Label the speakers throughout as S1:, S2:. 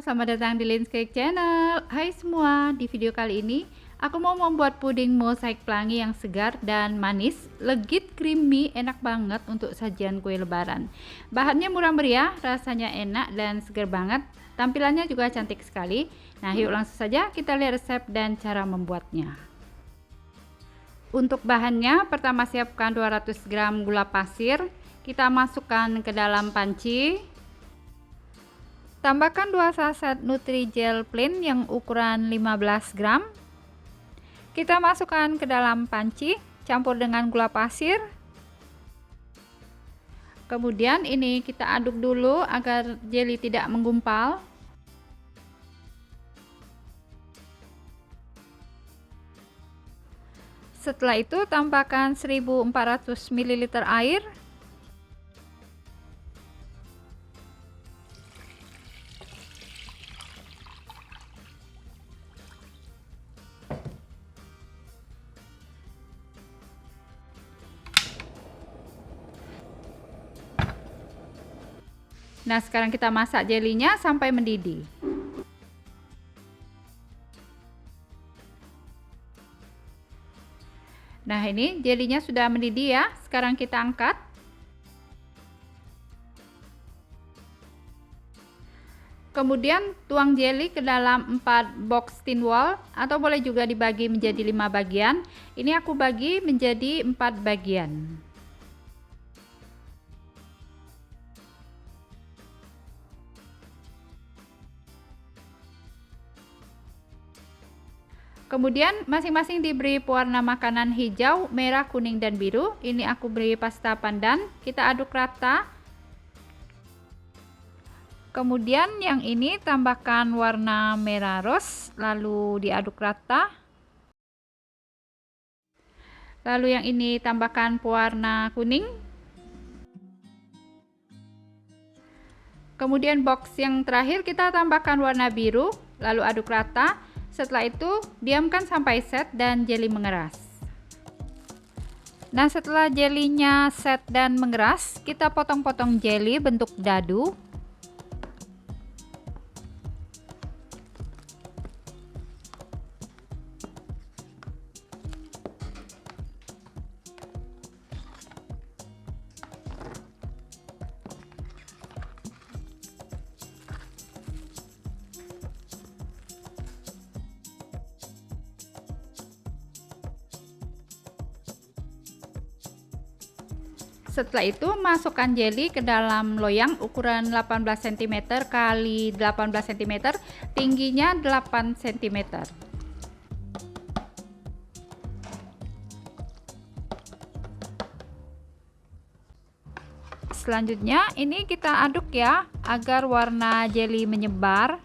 S1: selamat datang di Lin's Cake Channel. Hai semua, di video kali ini aku mau membuat puding mozaik pelangi yang segar dan manis, legit, creamy, enak banget untuk sajian kue lebaran. Bahannya murah meriah, rasanya enak dan segar banget, tampilannya juga cantik sekali. Nah, yuk langsung saja kita lihat resep dan cara membuatnya. Untuk bahannya, pertama siapkan 200 gram gula pasir, kita masukkan ke dalam panci. Tambahkan 2 saset Nutrijel plain yang ukuran 15 gram. Kita masukkan ke dalam panci, campur dengan gula pasir. Kemudian ini kita aduk dulu agar jelly tidak menggumpal. Setelah itu tambahkan 1400 ml air. Nah, sekarang kita masak jelinya sampai mendidih. Nah, ini jelinya sudah mendidih ya. Sekarang kita angkat. Kemudian tuang jelly ke dalam 4 box tin wall atau boleh juga dibagi menjadi 5 bagian. Ini aku bagi menjadi 4 bagian. Kemudian masing-masing diberi pewarna makanan hijau, merah, kuning, dan biru. Ini aku beri pasta pandan. Kita aduk rata. Kemudian yang ini tambahkan warna merah rose, lalu diaduk rata. Lalu yang ini tambahkan pewarna kuning. Kemudian box yang terakhir kita tambahkan warna biru, lalu aduk rata. Setelah itu diamkan sampai set dan jelly mengeras. Nah, setelah jelinya set dan mengeras, kita potong-potong jelly bentuk dadu. Setelah itu masukkan jelly ke dalam loyang ukuran 18 cm x 18 cm, tingginya 8 cm. Selanjutnya ini kita aduk ya agar warna jelly menyebar.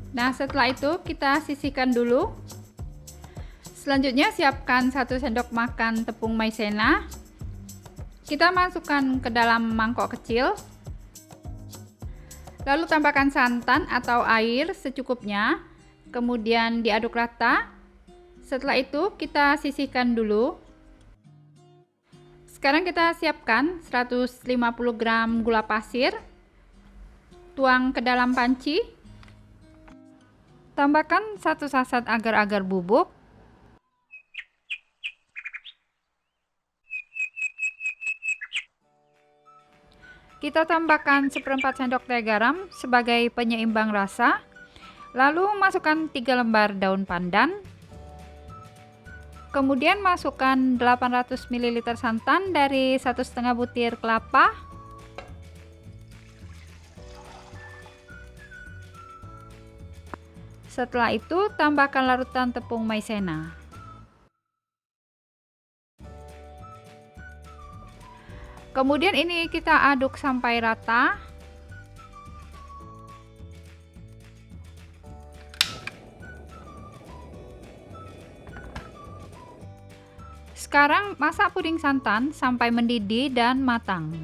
S1: Nah, setelah itu kita sisihkan dulu. Selanjutnya siapkan 1 sendok makan tepung maizena. Kita masukkan ke dalam mangkok kecil. Lalu tambahkan santan atau air secukupnya. Kemudian diaduk rata. Setelah itu kita sisihkan dulu. Sekarang kita siapkan 150 gram gula pasir. Tuang ke dalam panci. Tambahkan 1 saset agar-agar bubuk. Kita tambahkan 1/4 sendok teh garam sebagai penyeimbang rasa. Lalu masukkan 3 lembar daun pandan. Kemudian masukkan 800 ml santan dari 1,5 butir kelapa. Setelah itu tambahkan larutan tepung maizena. Kemudian ini kita aduk sampai rata. Sekarang masak puding santan sampai mendidih dan matang.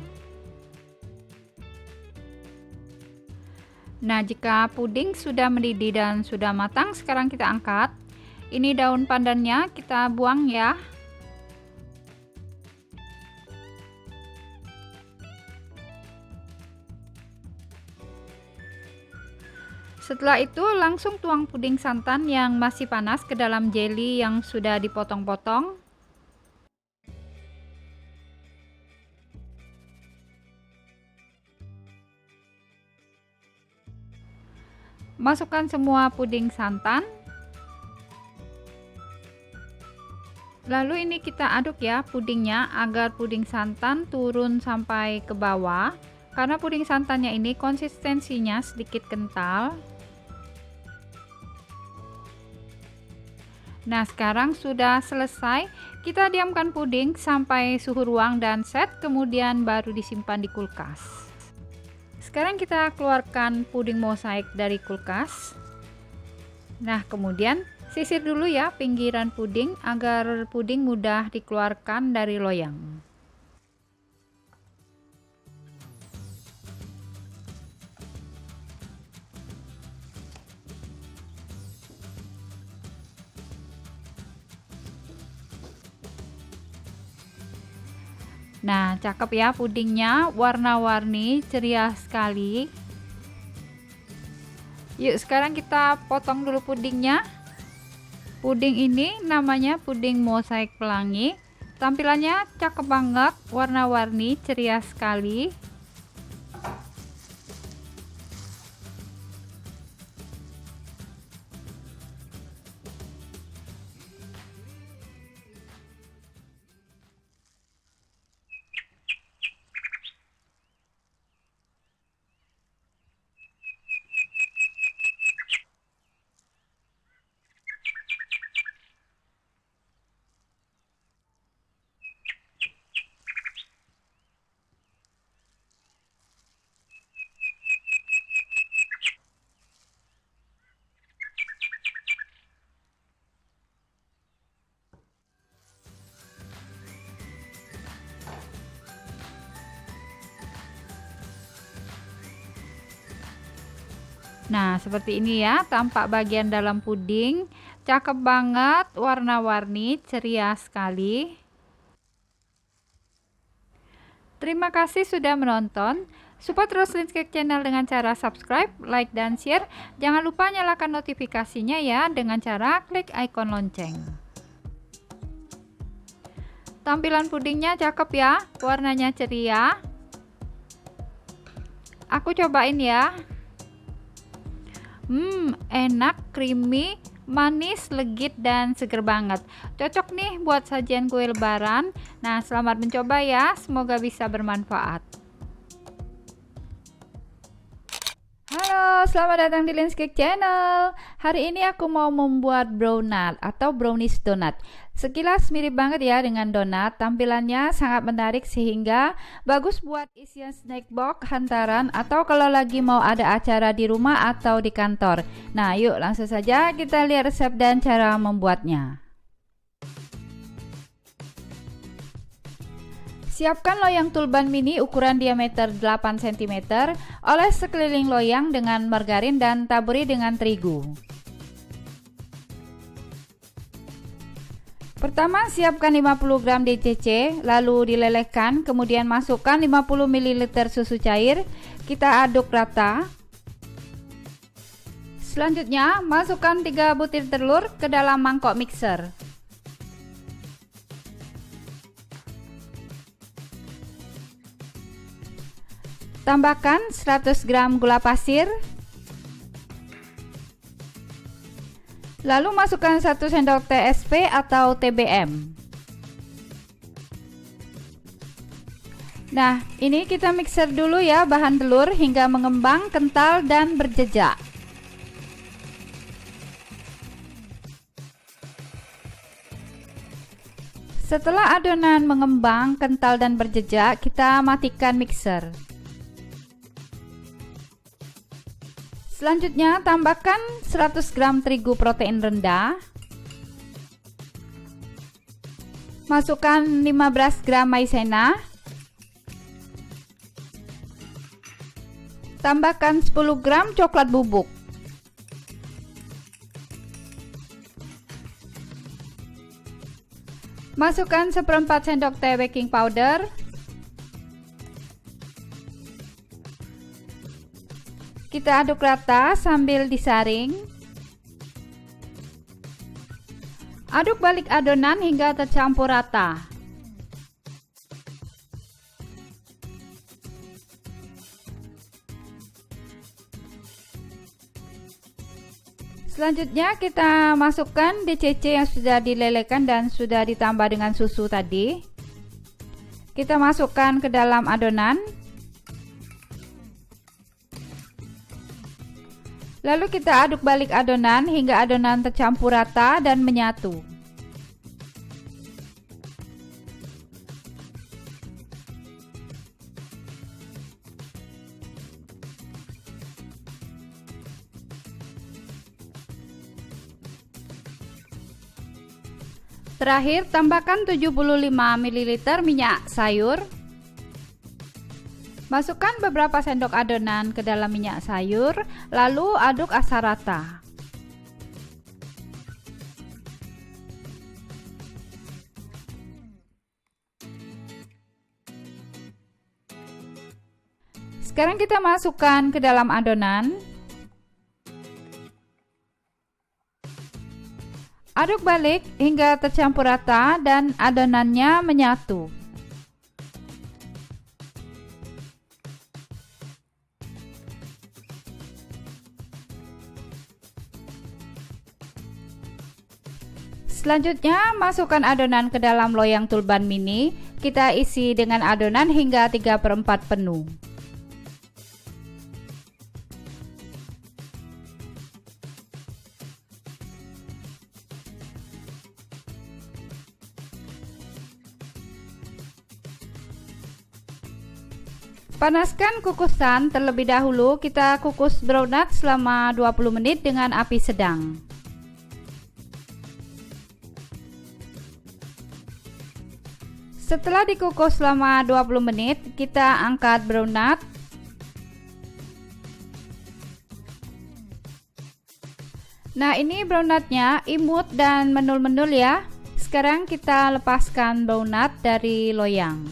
S1: Nah, jika puding sudah mendidih dan sudah matang, sekarang kita angkat. Ini daun pandannya kita buang ya. Setelah itu langsung tuang puding santan yang masih panas ke dalam jelly yang sudah dipotong-potong. Masukkan semua puding santan. Lalu ini kita aduk ya pudingnya agar puding santan turun sampai ke bawah. Karena puding santannya ini konsistensinya sedikit kental. Nah, sekarang sudah selesai. Kita diamkan puding sampai suhu ruang dan set, kemudian baru disimpan di kulkas. Sekarang kita keluarkan puding mosaik dari kulkas. Nah, kemudian sisir dulu ya pinggiran puding agar puding mudah dikeluarkan dari loyang. Nah, cakep ya pudingnya, warna-warni, ceria sekali. Yuk, sekarang kita potong dulu pudingnya. Puding ini namanya puding mosaik pelangi. Tampilannya cakep banget, warna-warni, ceria sekali. Nah, seperti ini ya tampak bagian dalam puding. Cakep banget, warna-warni, ceria sekali. Terima kasih sudah menonton. Support terus Linscake Channel dengan cara subscribe, like, dan share. Jangan lupa nyalakan notifikasinya ya dengan cara klik icon lonceng. Tampilan pudingnya cakep ya, warnanya ceria. Aku cobain ya. Enak, creamy, manis, legit, dan seger banget. Cocok nih buat sajian kue lebaran. Nah, selamat mencoba ya. Semoga bisa bermanfaat. Halo, selamat datang di Linscake Channel. Hari ini aku mau membuat brownut atau brownies donat. Sekilas mirip banget ya dengan donat. Tampilannya sangat menarik sehingga bagus buat isian snack box, hantaran, atau kalau lagi mau ada acara di rumah atau di kantor. Nah, yuk langsung saja kita lihat resep dan cara membuatnya. Siapkan loyang tulban mini ukuran diameter 8 cm, oles sekeliling loyang dengan margarin dan taburi dengan terigu. Pertama, siapkan 50 gram DCC, lalu dilelehkan, kemudian masukkan 50 ml susu cair, kita aduk rata. Selanjutnya, masukkan 3 butir telur ke dalam mangkok mixer. Tambahkan 100 gram gula pasir. Lalu masukkan 1 sendok teh SP atau TBM. Nah, ini kita mixer dulu ya bahan telur hingga mengembang, kental, dan berjejak. Setelah adonan mengembang, kental, dan berjejak, kita matikan mixer. Selanjutnya tambahkan 100 gram terigu protein rendah. Masukkan 15 gram maizena. Tambahkan 10 gram coklat bubuk. Masukkan seperempat sendok teh baking powder. Kita Kita aduk rata sambil disaring. Aduk balik adonan hingga tercampur rata. Selanjutnya kita masukkan DCC yang sudah dilelehkan dan sudah ditambah dengan susu tadi. Kita masukkan ke dalam adonan. Lalu kita aduk balik adonan hingga adonan tercampur rata dan menyatu. Terakhir, tambahkan 75 ml minyak sayur. Masukkan beberapa sendok adonan ke dalam minyak sayur, lalu aduk asar rata. Sekarang kita masukkan ke dalam adonan. Aduk balik hingga tercampur rata dan adonannya menyatu. Selanjutnya, masukkan adonan ke dalam loyang tulban mini. Kita isi dengan adonan hingga 3/4 penuh. Panaskan kukusan terlebih dahulu. Kita kukus brownies selama 20 menit dengan api sedang. Setelah dikukus selama 20 menit, kita angkat brownies. Nah, ini browniesnya imut dan menul-menul ya. Sekarang kita lepaskan brownies dari loyang.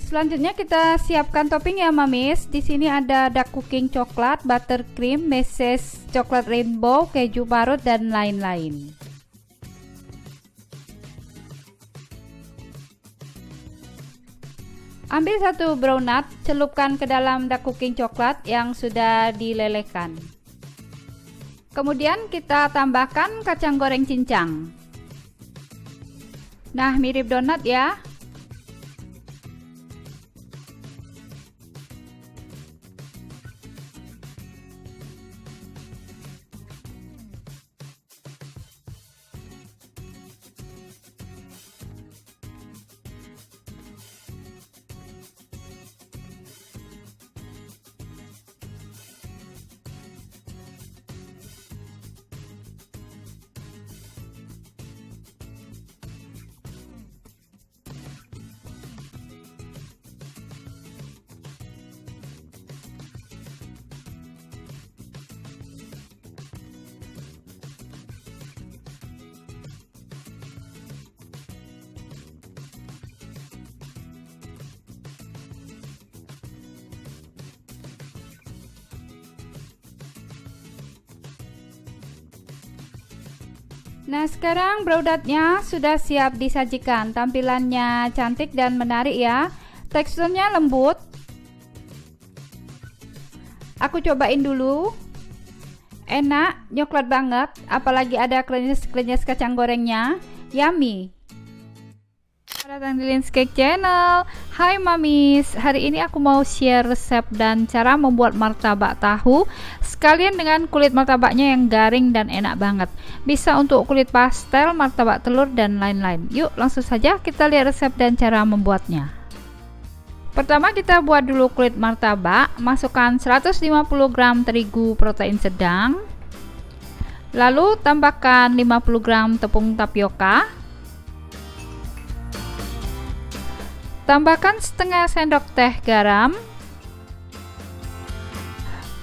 S1: Selanjutnya kita siapkan topping ya mamis. Di sini ada dark cooking coklat, buttercream, meses coklat rainbow, keju parut dan lain-lain. Ambil satu brownies, celupkan ke dalam dark cooking coklat yang sudah dilelehkan. Kemudian kita tambahkan kacang goreng cincang. Nah, mirip donat ya. Nah, sekarang browniesnya sudah siap disajikan. Tampilannya cantik dan menarik ya. Teksturnya lembut. Aku cobain dulu. Enak, nyoklat banget. Apalagi ada krenyes-krenyes kacang gorengnya. Yummy. Selamat datang di Lin's Cake Channel. Hai mamis, hari ini aku mau share resep dan cara membuat martabak tahu sekalian dengan kulit martabaknya yang garing dan enak banget. Bisa untuk kulit pastel, martabak telur dan lain-lain. Yuk langsung saja kita lihat resep dan cara membuatnya. Pertama kita buat dulu kulit martabak. Masukkan 150 gram terigu protein sedang. Lalu tambahkan 50 gram tepung tapioka. Tambahkan setengah sendok teh garam.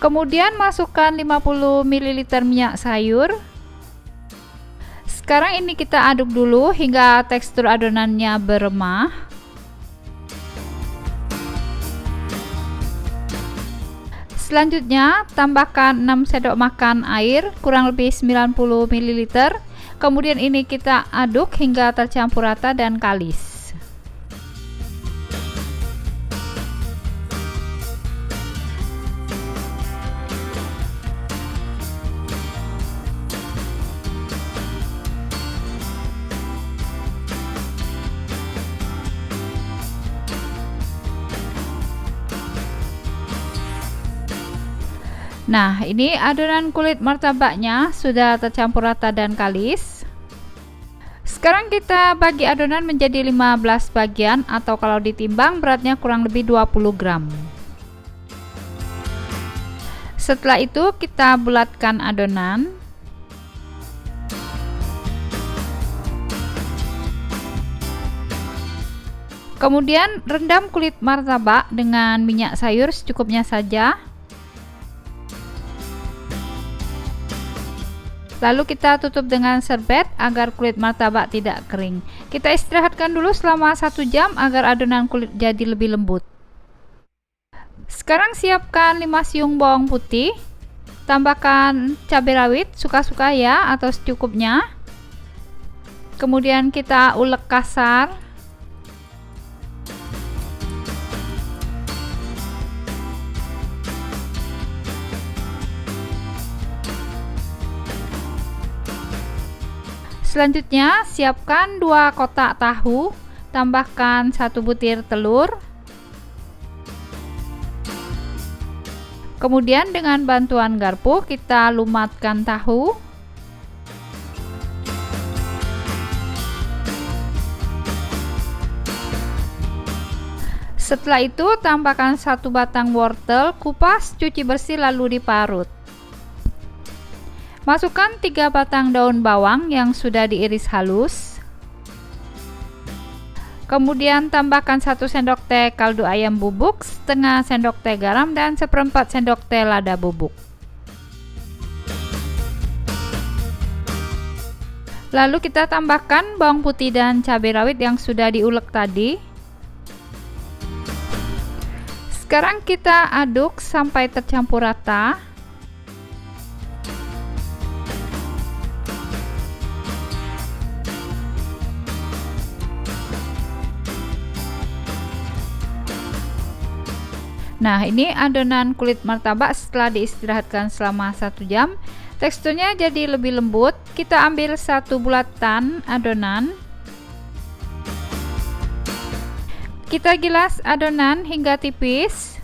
S1: Kemudian masukkan 50 ml minyak sayur. Sekarang ini kita aduk dulu hingga tekstur adonannya beremah. Selanjutnya tambahkan 6 sendok makan air kurang lebih 90 ml. Kemudian ini kita aduk hingga tercampur rata dan kalis. Nah, ini adonan kulit martabaknya sudah tercampur rata dan kalis. Sekarang kita bagi adonan menjadi 15 bagian, atau kalau ditimbang beratnya kurang lebih 20 gram. Setelah itu kita bulatkan adonan. Kemudian rendam kulit martabak dengan minyak sayur secukupnya saja. Lalu kita tutup dengan serbet agar kulit martabak tidak kering. Kita istirahatkan dulu selama 1 jam agar adonan kulit jadi lebih lembut. Sekarang siapkan 5 siung bawang putih. Tambahkan cabai rawit suka-suka ya, atau secukupnya. Kemudian kita ulek kasar. Selanjutnya siapkan 2 kotak tahu, tambahkan 1 butir telur. Kemudian dengan bantuan garpu kita lumatkan tahu. Setelah itu tambahkan 1 batang wortel, kupas, cuci bersih lalu diparut. Masukkan 3 batang daun bawang yang sudah diiris halus. Kemudian tambahkan 1 sendok teh kaldu ayam bubuk, setengah sendok teh garam, dan 1/4 sendok teh lada bubuk. Lalu kita tambahkan bawang putih dan cabai rawit yang sudah diulek tadi. Sekarang kita aduk sampai tercampur rata. Nah, ini adonan kulit martabak setelah diistirahatkan selama 1 jam. Teksturnya jadi lebih lembut. Kita ambil 1 bulatan adonan. Kita gilas adonan hingga tipis.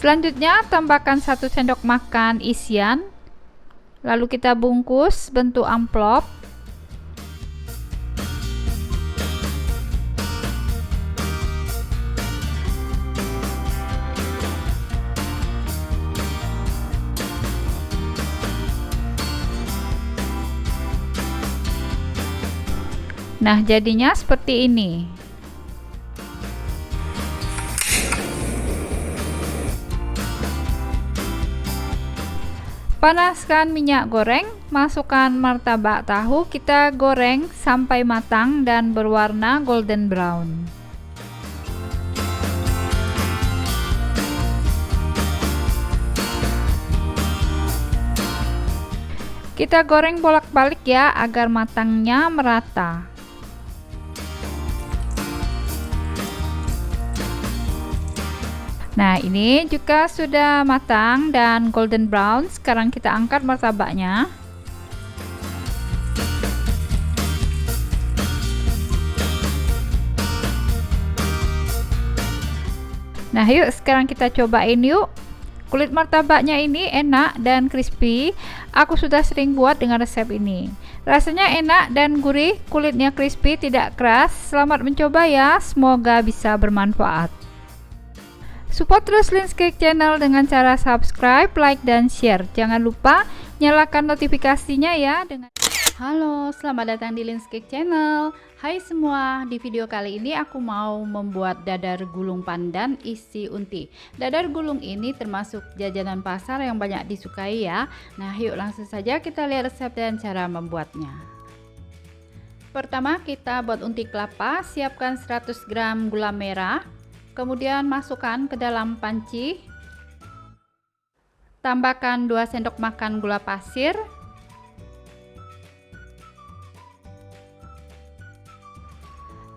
S1: Selanjutnya tambahkan 1 sendok makan isian. Lalu kita bungkus bentuk amplop. Nah, jadinya seperti ini. Panaskan minyak goreng, masukkan martabak tahu, kita goreng sampai matang dan berwarna golden brown. Kita goreng bolak-balik ya agar matangnya merata. Nah, ini juga sudah matang dan golden brown. Sekarang kita angkat martabaknya. Nah, yuk sekarang kita cobain yuk. Kulit martabaknya ini enak dan crispy. Aku sudah sering buat dengan resep ini. Rasanya enak dan gurih, kulitnya crispy, tidak keras. Selamat mencoba ya, semoga bisa bermanfaat. Support terus Lin's Cake Channel dengan cara subscribe, like, dan share. Jangan lupa nyalakan notifikasinya ya. Halo, selamat datang di Lin's Cake Channel. Hai semua, di video kali ini aku mau membuat dadar gulung pandan isi unti. Dadar gulung ini termasuk jajanan pasar yang banyak disukai ya. Nah, yuk langsung saja kita lihat resep dan cara membuatnya. Pertama, kita buat unti kelapa. Siapkan 100 gram gula merah, kemudian masukkan ke dalam panci. Tambahkan 2 sendok makan gula pasir,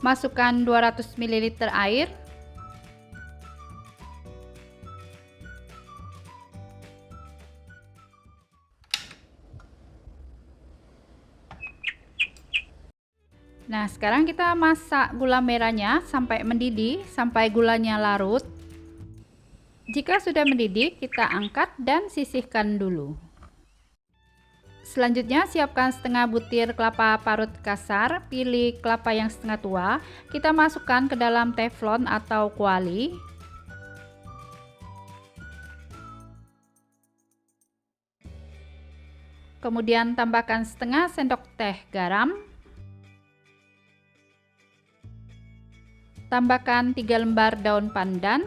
S1: masukkan 200 ml air, nah sekarang kita masak gula merahnya sampai mendidih, sampai gulanya larut. Jika sudah mendidih, kita angkat dan sisihkan dulu. Selanjutnya siapkan setengah butir kelapa parut kasar, pilih kelapa yang setengah tua, kita masukkan ke dalam teflon atau kuali. Kemudian tambahkan setengah sendok teh garam. Tambahkan 3 lembar daun pandan.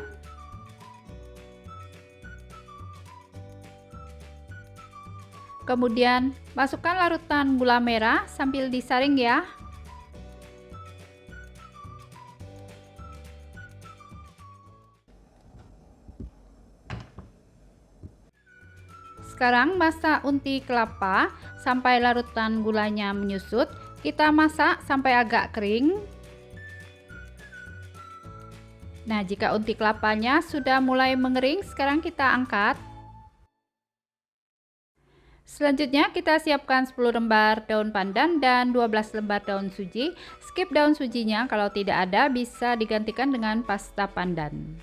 S1: Kemudian masukkan larutan gula merah sambil disaring ya. Sekarang masak unti kelapa sampai larutan gulanya menyusut. Kita masak sampai agak kering. Nah, jika unti kelapanya sudah mulai mengering, sekarang kita angkat. Selanjutnya kita siapkan 10 lembar daun pandan dan 12 lembar daun suji. Skip daun sujinya, kalau tidak ada bisa digantikan dengan pasta pandan.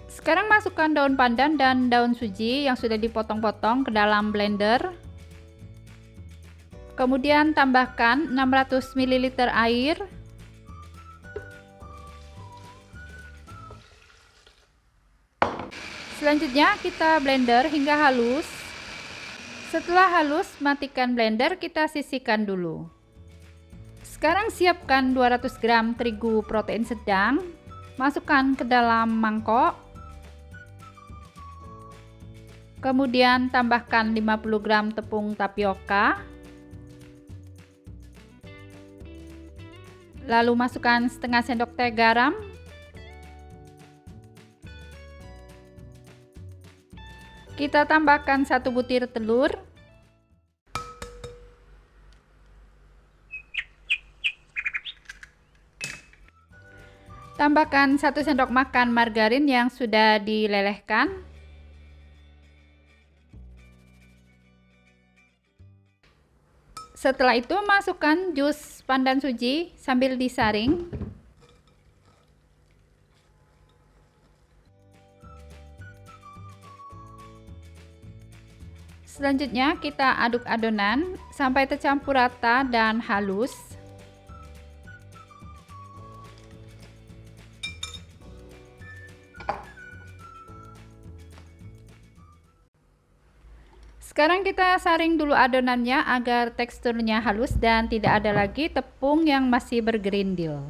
S1: Sekarang masukkan daun pandan dan daun suji yang sudah dipotong-potong ke dalam blender. Kemudian tambahkan 600 ml air. Selanjutnya kita blender hingga halus. Setelah halus, matikan blender, kita sisihkan dulu. Sekarang siapkan 200 gram terigu protein sedang. Masukkan ke dalam mangkok. Kemudian tambahkan 50 gram tepung tapioka. Lalu masukkan setengah sendok teh garam. Kita tambahkan 1 butir telur. Tambahkan 1 sendok makan margarin yang sudah dilelehkan. Setelah itu masukkan jus pandan suji sambil disaring. Selanjutnya kita aduk adonan sampai tercampur rata dan halus. Sekarang kita saring dulu adonannya agar teksturnya halus dan tidak ada lagi tepung yang masih bergerindil.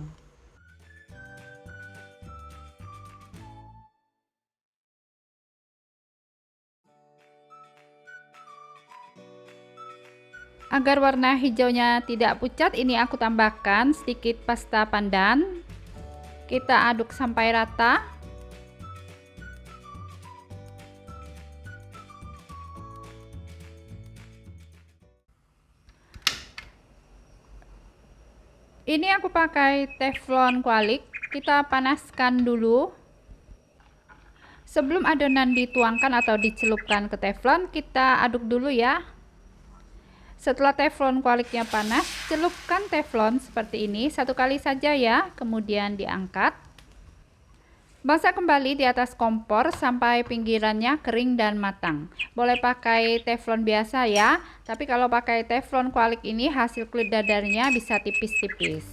S1: Agar warna hijaunya tidak pucat, ini aku tambahkan sedikit pasta pandan. Kita aduk sampai rata. Ini aku pakai teflon kualik. Kita panaskan dulu. Sebelum adonan dituangkan atau dicelupkan ke teflon, kita aduk dulu ya. Setelah teflon kualiknya panas, celupkan teflon seperti ini 1 kali saja ya, kemudian diangkat. Masak kembali di atas kompor sampai pinggirannya kering dan matang. Boleh pakai teflon biasa ya, tapi kalau pakai teflon kualik ini hasil kulit dadarnya bisa tipis-tipis.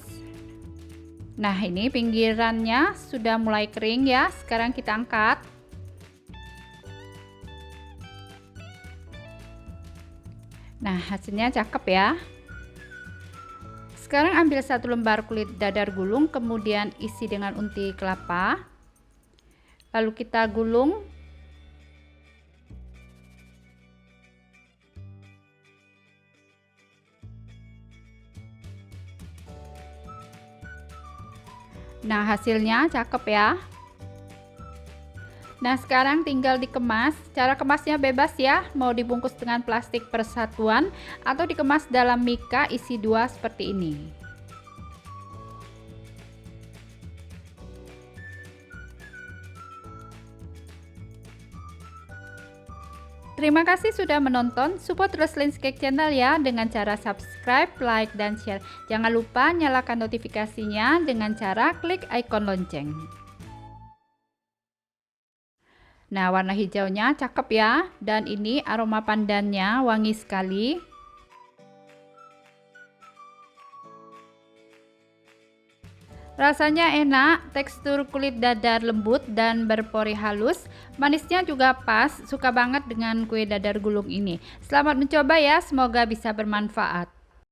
S1: Nah, ini pinggirannya sudah mulai kering ya, sekarang kita angkat. Nah, hasilnya cakep ya. Sekarang ambil 1 lembar kulit dadar gulung, kemudian isi dengan unti kelapa. Lalu kita gulung. Nah, hasilnya cakep ya. Nah, sekarang tinggal dikemas. Cara kemasnya bebas ya, mau dibungkus dengan plastik persatuan atau dikemas dalam mika isi 2 seperti ini. Terima kasih sudah menonton, support terus Lins Cake Channel ya dengan cara subscribe, like, dan share. Jangan lupa nyalakan notifikasinya dengan cara klik ikon lonceng. Nah, warna hijaunya cakep ya, dan ini aroma pandannya wangi sekali. Rasanya enak, tekstur kulit dadar lembut dan berpori halus. Manisnya juga pas, suka banget dengan kue dadar gulung ini. Selamat mencoba ya, semoga bisa bermanfaat.